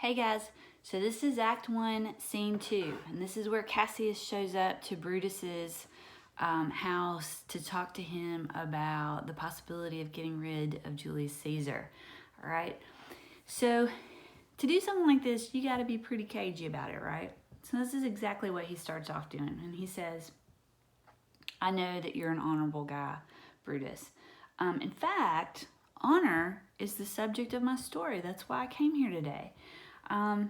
Hey guys, so this is Act 1, Scene 2, and this is where Cassius shows up to Brutus's house to talk to him about the possibility of getting rid of Julius Caesar. All right, so to do something like this, you got to be pretty cagey about it, right? So this is exactly what he starts off doing, and he says, I know that you're an honorable guy, Brutus. In fact, honor is the subject of my story. That's why I came here today. I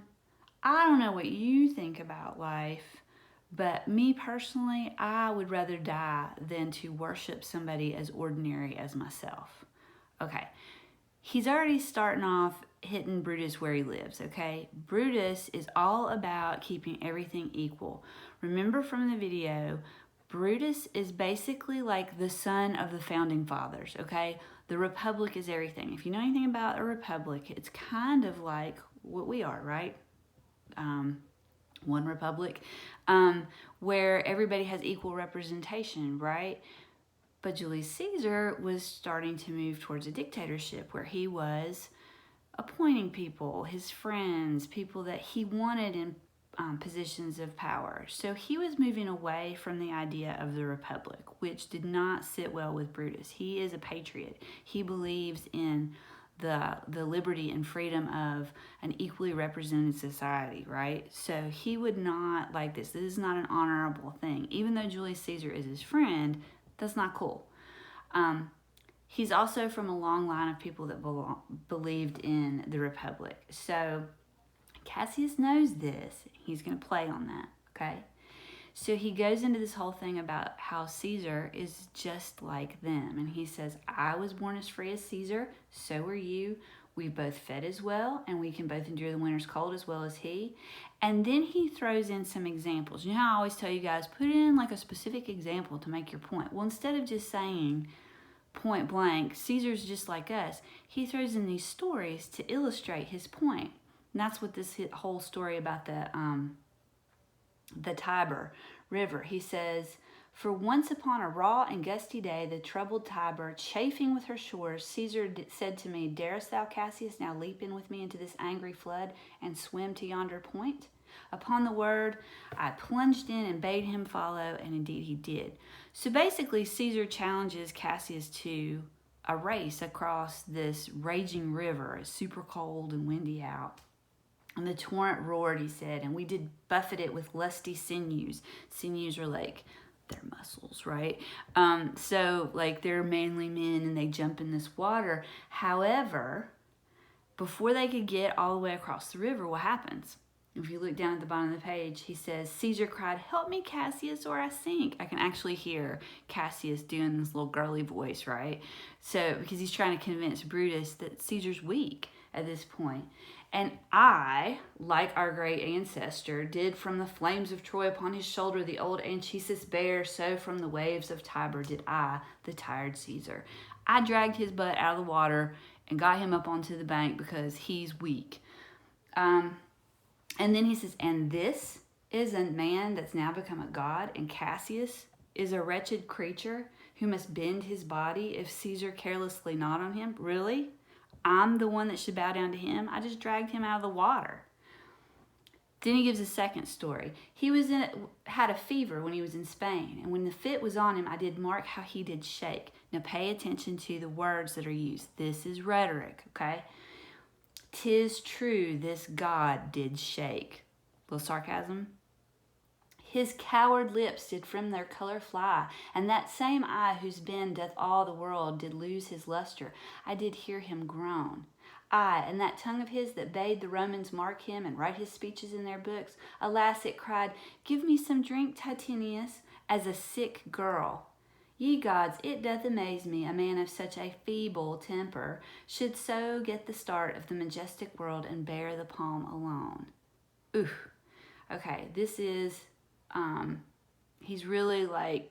don't know what you think about life, but me personally, I would rather die than to worship somebody as ordinary as myself. Okay, he's already starting off hitting Brutus where he lives, okay? Brutus is all about keeping everything equal. Remember from the video, Brutus is basically like the son of the founding fathers, okay? The republic is everything. If you know anything about a republic, it's kind of like what we are, right? One republic, where everybody has equal representation, right? But Julius Caesar was starting to move towards a dictatorship where he was appointing people, his friends, people that he wanted in positions of power. So he was moving away from the idea of the republic, which did not sit well with Brutus. He is a patriot. He believes in the liberty and freedom of an equally represented society, right? So he would not like this. This is not an honorable thing. Even though Julius Caesar is his friend, that's not cool. He's also from a long line of people that believed in the republic. So Cassius knows this. He's going to play on that, okay? So he goes into this whole thing about how Caesar is just like them. And he says, I was born as free as Caesar, so were you. We both fed as well, and we can both endure the winter's cold as well as he. And then he throws in some examples. You know how I always tell you guys, put in like a specific example to make your point. Well, instead of just saying point blank, Caesar's just like us, he throws in these stories to illustrate his point. And that's what this whole story about the Tiber River. He says, for once upon a raw and gusty day, the troubled Tiber, chafing with her shores, Caesar said to me, darest thou, Cassius, now leap in with me into this angry flood and swim to yonder point? Upon the word, I plunged in and bade him follow, and indeed he did. So basically, Caesar challenges Cassius to a race across this raging river. It's super cold and windy out. And the torrent roared, he said, and we did buffet it with lusty sinews. Sinews are like their muscles, right? So like they're manly men and they jump in this water. However, before they could get all the way across the river, what happens? If you look down at the bottom of the page, he says, Caesar cried, help me, Cassius, or I sink. I can actually hear Cassius doing this little girly voice, right? So, because he's trying to convince Brutus that Caesar's weak at this point. And I, like our great ancestor, did from the flames of Troy upon his shoulder the old Anchises bear, so from the waves of Tiber did I, the tired Caesar. I dragged his butt out of the water and got him up onto the bank because he's weak. And then he says, and this is a man that's now become a god, and Cassius is a wretched creature who must bend his body if Caesar carelessly gnawed on him. Really? I'm the one that should bow down to him? I just dragged him out of the water. Then he gives a second story. He had a fever when he was in Spain, and when the fit was on him, I did mark how he did shake. Now pay attention to the words that are used. This is rhetoric, okay? 'Tis true, this God did shake. Little sarcasm. His coward lips did from their color fly, and that same eye whose bend doth all the world did lose his luster. I did hear him groan. Aye, and that tongue of his that bade the Romans mark him and write his speeches in their books, alas, it cried, give me some drink, Titinius, as a sick girl. Ye gods, it doth amaze me, a man of such a feeble temper should so get the start of the majestic world and bear the palm alone. Oof. Okay, this is, he's really like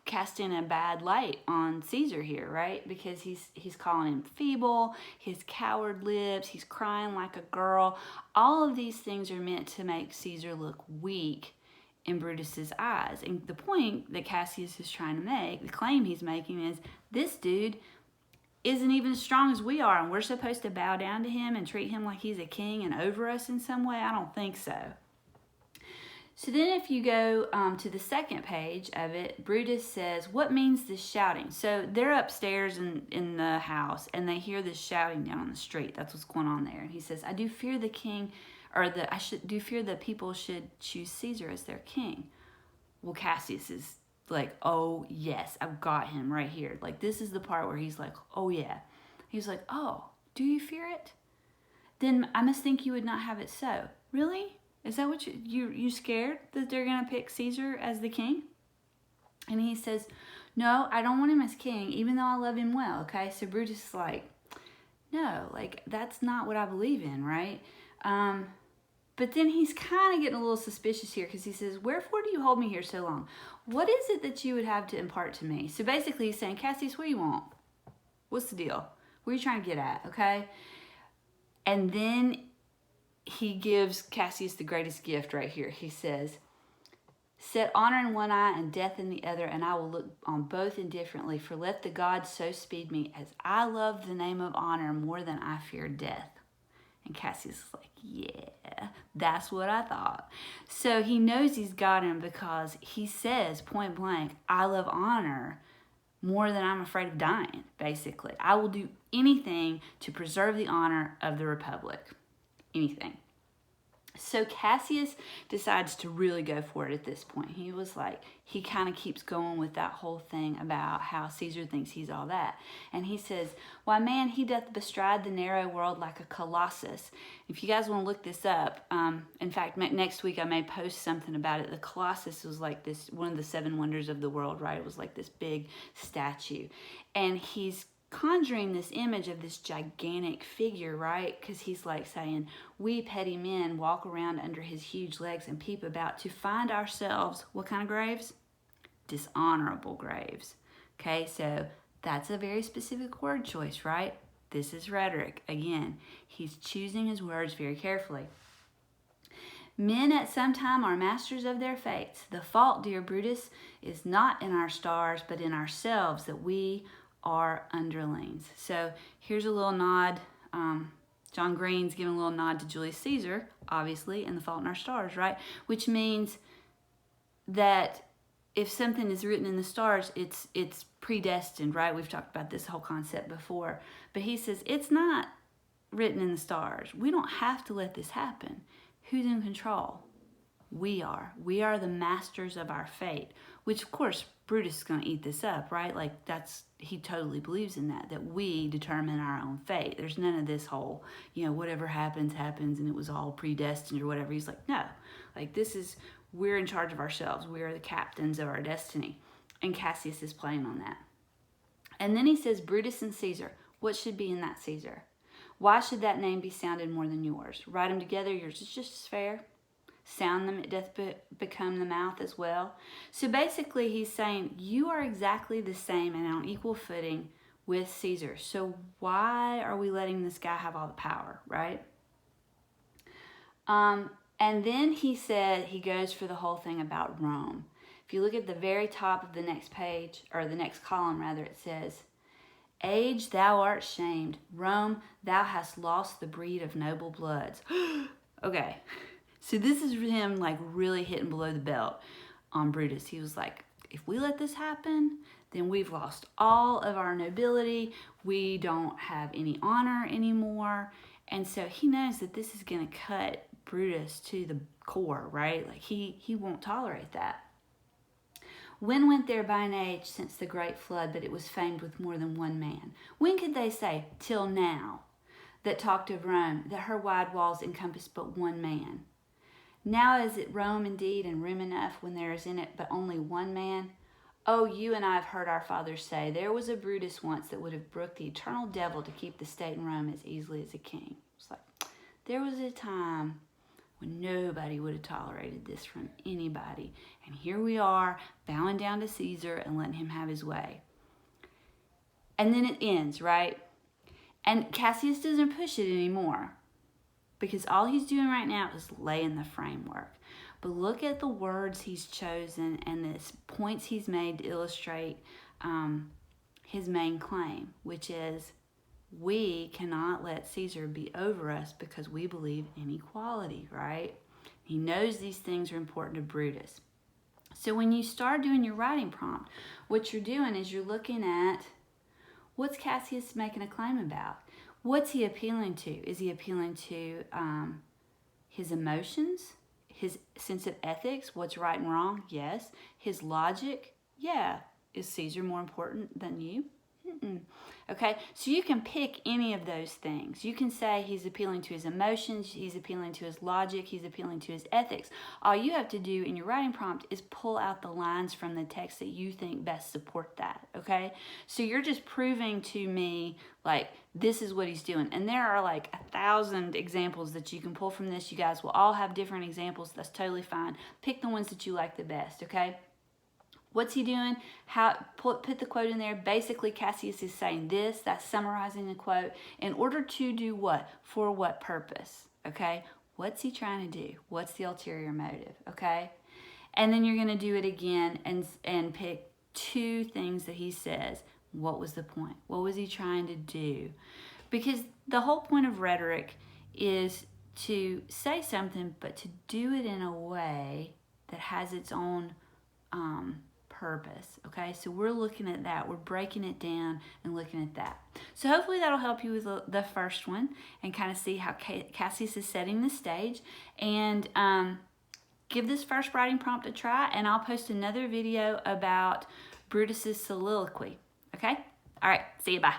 casting a bad light on Caesar here, right? Because he's calling him feeble, his coward lips, he's crying like a girl. All of these things are meant to make Caesar look weak in Brutus's eyes. And the point that Cassius is trying to make, the claim he's making is, this dude isn't even as strong as we are, and we're supposed to bow down to him and treat him like he's a king and over us in some way? I don't think so. So then if you go to the second page of it, Brutus says, what means this shouting? So they're upstairs in the house, and they hear this shouting down on the street. That's what's going on there. And he says, I do fear the king, or do fear the people should choose Caesar as their king. Well, Cassius is like, oh, yes, I've got him right here. Like, this is the part where he's like, oh, yeah. He's like, oh, do you fear it? Then I must think you would not have it so. Really? Is that what you scared that they're going to pick Caesar as the king? And he says, no, I don't want him as king, even though I love him well, okay? So Brutus is like, no, like, that's not what I believe in, right? But then he's kind of getting a little suspicious here because he says, wherefore do you hold me here so long? What is it that you would have to impart to me? So basically he's saying, Cassius, what do you want? What's the deal? What are you trying to get at, okay? And then he gives Cassius the greatest gift right here. He says, set honor in one eye and death in the other, and I will look on both indifferently. For let the gods so speed me, as I love the name of honor more than I fear death. And Cassius is like, yeah, that's what I thought. So he knows he's got him because he says point blank, I love honor more than I'm afraid of dying, basically. I will do anything to preserve the honor of the Republic. Anything. So Cassius decides to really go for it at this point. He was like, he kind of keeps going with that whole thing about how Caesar thinks he's all that. And he says, why man, he doth bestride the narrow world like a colossus. If you guys want to look this up, in fact, next week I may post something about it. The Colossus was like this, one of the 7 wonders of the world, right? It was like this big statue. And he's conjuring this image of this gigantic figure, right? Because he's like saying, we petty men walk around under his huge legs and peep about to find ourselves, what kind of graves? Dishonorable graves. Okay, so that's a very specific word choice, right? This is rhetoric. Again, he's choosing his words very carefully. Men at some time are masters of their fates. The fault, dear Brutus, is not in our stars, but in ourselves, that we are underlings. So here's a little nod. John Green's giving a little nod to Julius Caesar, obviously, and The Fault in Our Stars, right? Which means that if something is written in the stars, it's predestined, right? We've talked about this whole concept before. But he says it's not written in the stars. We don't have to let this happen. Who's in control? We are. We are the masters of our fate, which of course Brutus is going to eat this up, right? Like he totally believes in that we determine our own fate. There's none of this whole, whatever happens, happens, and it was all predestined or whatever. He's like, no, like we're in charge of ourselves. We are the captains of our destiny. And Cassius is playing on that. And then he says, Brutus and Caesar, what should be in that Caesar? Why should that name be sounded more than yours? Write them together, yours is just as fair. Sound them, it doth become the mouth as well. So basically he's saying, you are exactly the same and on equal footing with Caesar. So why are we letting this guy have all the power, right? And then he said, he goes for the whole thing about Rome. If you look at the very top of the next page, or the next column rather, it says, Age, thou art shamed. Rome, thou hast lost the breed of noble bloods. Okay. So this is him like really hitting below the belt on Brutus. He was like, if we let this happen, then we've lost all of our nobility. We don't have any honor anymore. And so he knows that this is going to cut Brutus to the core, right? Like he won't tolerate that. When went there by an age since the great flood that it was famed with more than one man? When could they say, till now, that talked of Rome, that her wide walls encompassed but one man? Now is it Rome indeed, and room enough when there is in it but only one man? Oh, you and I have heard our fathers say, there was a Brutus once that would have brooked the eternal devil to keep the state in Rome as easily as a king. It's like, there was a time when nobody would have tolerated this from anybody. And here we are, bowing down to Caesar and letting him have his way. And then it ends, right? And Cassius doesn't push it anymore, because all he's doing right now is laying the framework. But look at the words he's chosen and the points he's made to illustrate his main claim, which is, we cannot let Caesar be over us because we believe in equality, right? He knows these things are important to Brutus. So when you start doing your writing prompt, what you're doing is you're looking at what's Cassius making a claim about? What's he appealing to? Is he appealing to his emotions? His sense of ethics? What's right and wrong? Yes. His logic? Yeah. Is Caesar more important than you? Okay, so you can pick any of those things. You can say he's appealing to his emotions, he's appealing to his logic, he's appealing to his ethics. All you have to do in your writing prompt is pull out the lines from the text that you think best support that, okay? So you're just proving to me, like, this is what he's doing. And there are like 1,000 examples that you can pull from this. You guys will all have different examples. That's totally fine. Pick the ones that you like the best, okay? What's he doing? Put the quote in there. Basically, Cassius is saying this. That's summarizing the quote. In order to do what? For what purpose? Okay? What's he trying to do? What's the ulterior motive? Okay? And then you're going to do it again and pick two things that he says. What was the point? What was he trying to do? Because the whole point of rhetoric is to say something, but to do it in a way that has its own purpose. Okay, so we're looking at that. We're breaking it down and looking at that. So hopefully that'll help you with the first one and kind of see how Cassius is setting the stage. And give this first writing prompt a try, and I'll post another video about Brutus's soliloquy. Okay? All right, see you, bye.